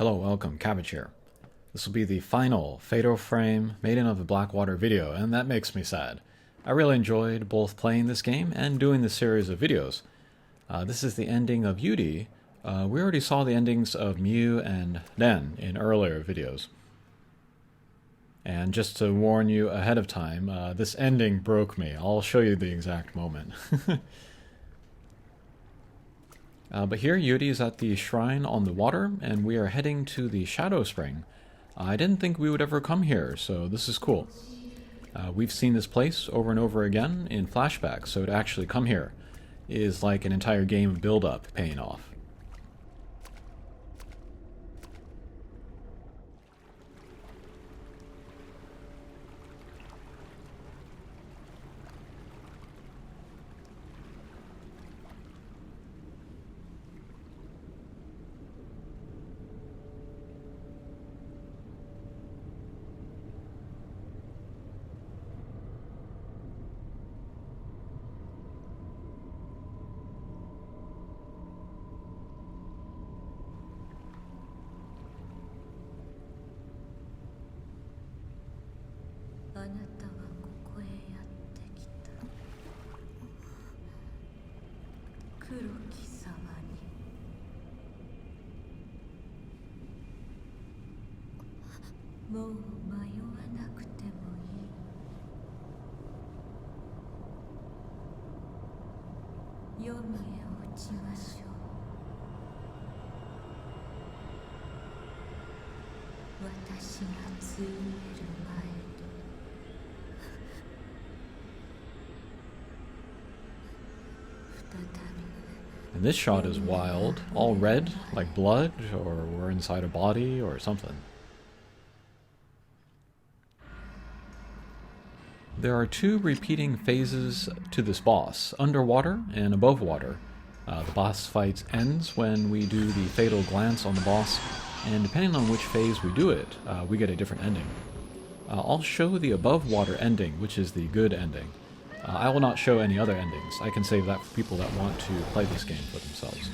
Hello, welcome, Cabbage here. This will be the final Fatal Frame Maiden of the Blackwater video, and that makes me sad. I really enjoyed both playing this game and doing this series of videos. This is the ending of Yuri. We already saw the endings of Miu and Den in earlier videos. And just to warn you ahead of time, this ending broke me. I'll show you the exact moment. But here, Yuri is at the shrine on the water, and we are heading to the Shadow Spring. I didn't think we would ever come here, so this is cool. We've seen this place over and over again in flashbacks, so to actually come here is like an entire game of build-up paying off. And this shot is wild, all red, like blood, or we're inside a body, or something. There are two repeating phases to this boss, underwater and above water. The boss fight ends when we do the fatal glance on the boss, and depending on which phase we do it, we get a different ending. I'll show the above water ending, which is the good ending. I will not show any other endings. I can save that for people that want to play this game for themselves.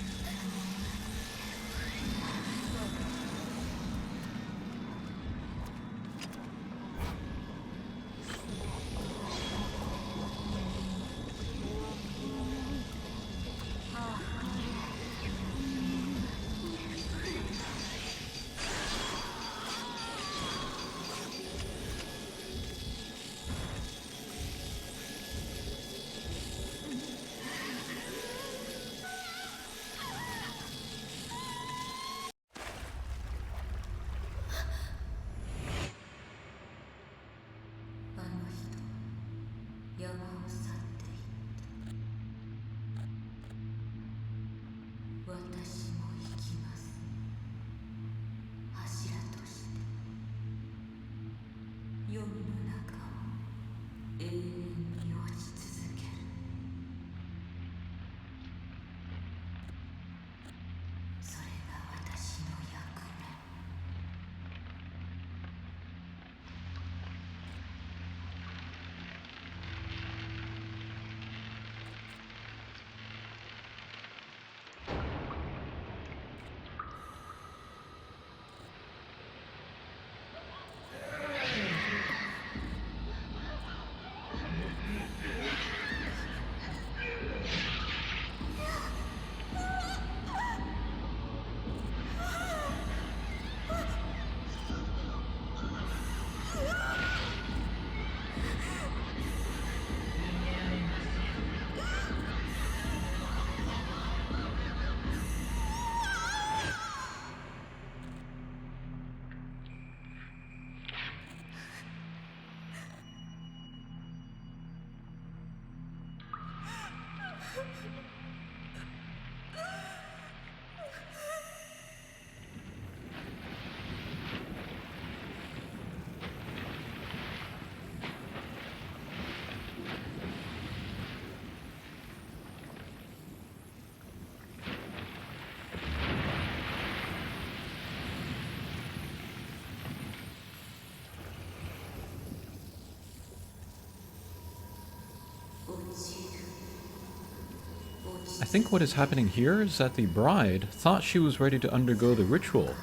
I think what is happening here is that the bride thought she was ready to undergo the ritual,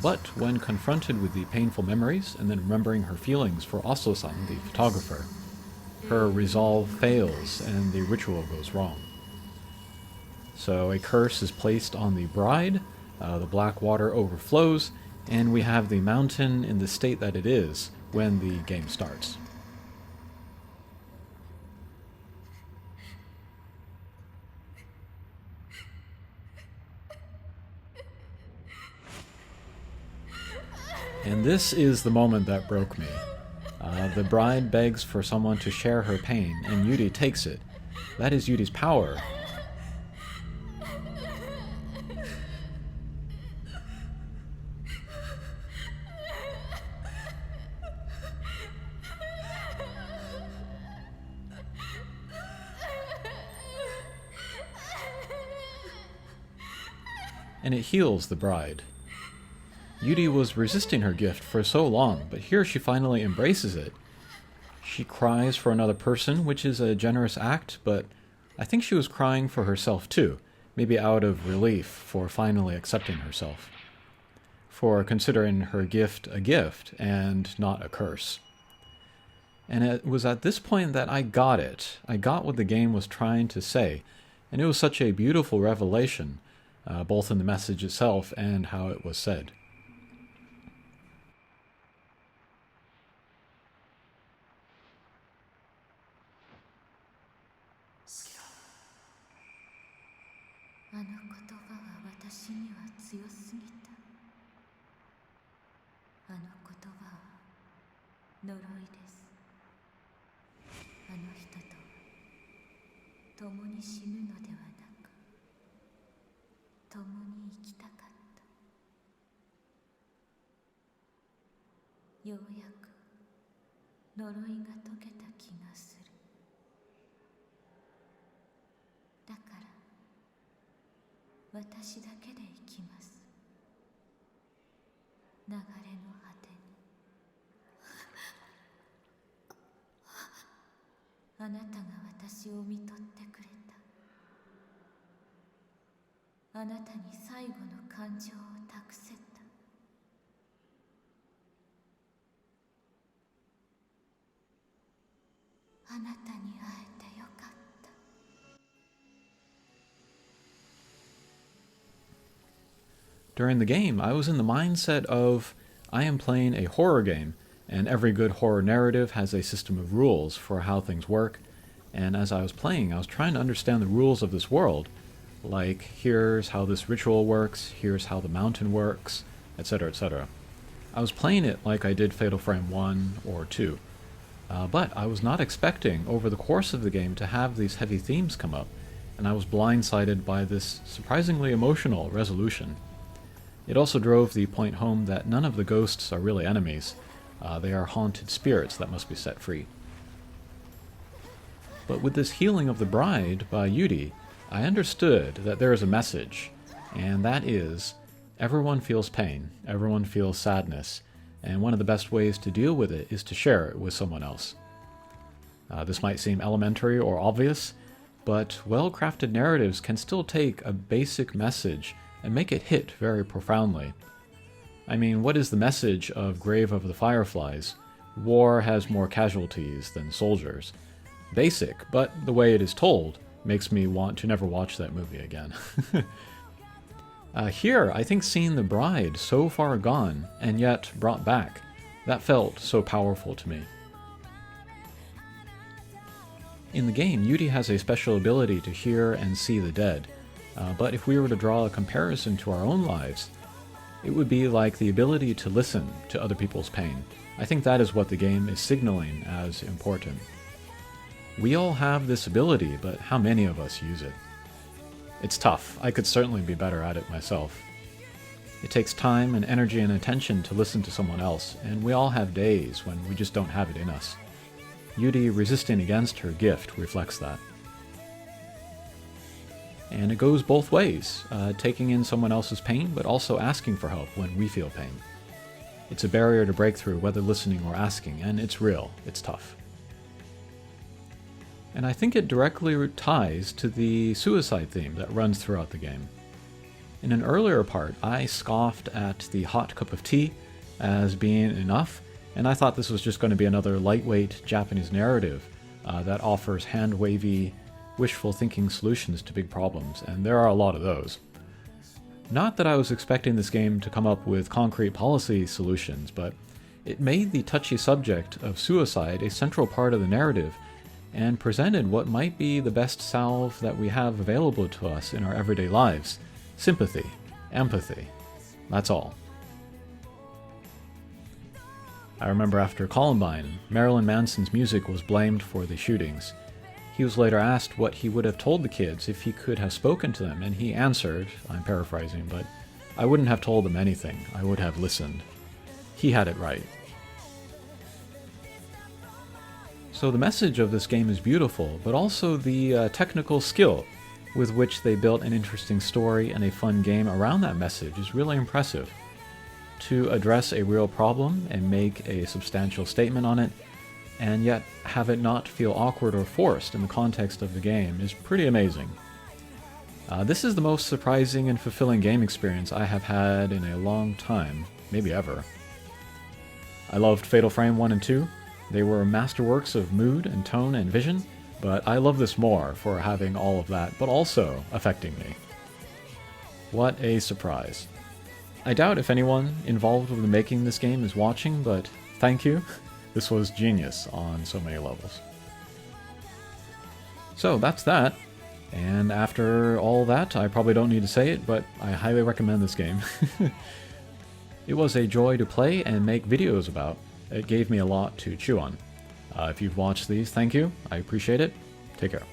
But when confronted with the painful memories and then remembering her feelings for Oso-san, the photographer, her resolve fails and the ritual goes wrong. So a curse is placed on the bride, the black water overflows, and we have the mountain in the state that it is when the game starts. And this is the moment that broke me. The bride begs for someone to share her pain, and Yuri takes it. That is Yuri's power. And it heals the bride. Yuri was resisting her gift for so long, but here she finally embraces it. She cries for another person, which is a generous act, but I think she was crying for herself too, maybe out of relief for finally accepting herself, for considering her gift a gift and not a curse. And it was at this point that I got it. I got what the game was trying to say, and it was such a beautiful revelation, both in the message itself and how it was said. During the game, I was in the mindset of, I am playing a horror game, and every good horror narrative has a system of rules for how things work, and as I was playing, I was trying to understand the rules of this world, like, here's how this ritual works, here's how the mountain works, etc., etc. I was playing it like I did Fatal Frame 1 or 2, but I was not expecting, over the course of the game, to have these heavy themes come up, and I was blindsided by this surprisingly emotional resolution. It also drove the point home that none of the ghosts are really enemies. They are haunted spirits that must be set free. But with this healing of the bride by Yuri, I understood that there is a message, and that is, everyone feels pain, everyone feels sadness, and one of the best ways to deal with it is to share it with someone else. This might seem elementary or obvious, but well-crafted narratives can still take a basic message and make it hit very profoundly. I mean, what is the message of Grave of the Fireflies? War has more casualties than soldiers. Basic, but the way it is told makes me want to never watch that movie again. Here, I think seeing the bride so far gone and yet brought back, that felt so powerful to me. In the game, Yuri has a special ability to hear and see the dead, but if we were to draw a comparison to our own lives, it would be like the ability to listen to other people's pain. I think that is what the game is signaling as important. We all have this ability, but how many of us use it? It's tough. I could certainly be better at it myself. It takes time and energy and attention to listen to someone else, and we all have days when we just don't have it in us. Yuri resisting against her gift reflects that. And it goes both ways, taking in someone else's pain, but also asking for help when we feel pain. It's a barrier to break through, whether listening or asking, and it's real, it's tough. And I think it directly ties to the suicide theme that runs throughout the game. In an earlier part, I scoffed at the hot cup of tea as being enough, and I thought this was just going to be another lightweight Japanese narrative that offers hand-wavy, wishful thinking solutions to big problems, and there are a lot of those. Not that I was expecting this game to come up with concrete policy solutions, but it made the touchy subject of suicide a central part of the narrative and presented what might be the best salve that we have available to us in our everyday lives: sympathy, empathy. That's all. I remember after Columbine, Marilyn Manson's music was blamed for the shootings. He was later asked what he would have told the kids if he could have spoken to them, and he answered, I'm paraphrasing, but I wouldn't have told them anything, I would have listened. He had it right. So the message of this game is beautiful, but also the technical skill with which they built an interesting story and a fun game around that message is really impressive. To address a real problem and make a substantial statement on it, and yet have it not feel awkward or forced in the context of the game, is pretty amazing. This is the most surprising and fulfilling game experience I have had in a long time, maybe ever. I loved Fatal Frame 1 and 2. They were masterworks of mood and tone and vision, but I love this more for having all of that, but also affecting me. What a surprise. I doubt if anyone involved with making this game is watching, but thank you. This was genius on so many levels. So that's that. And after all that, I probably don't need to say it, but I highly recommend this game. It was a joy to play and make videos about. It gave me a lot to chew on. If you've watched these, thank you. I appreciate it. Take care.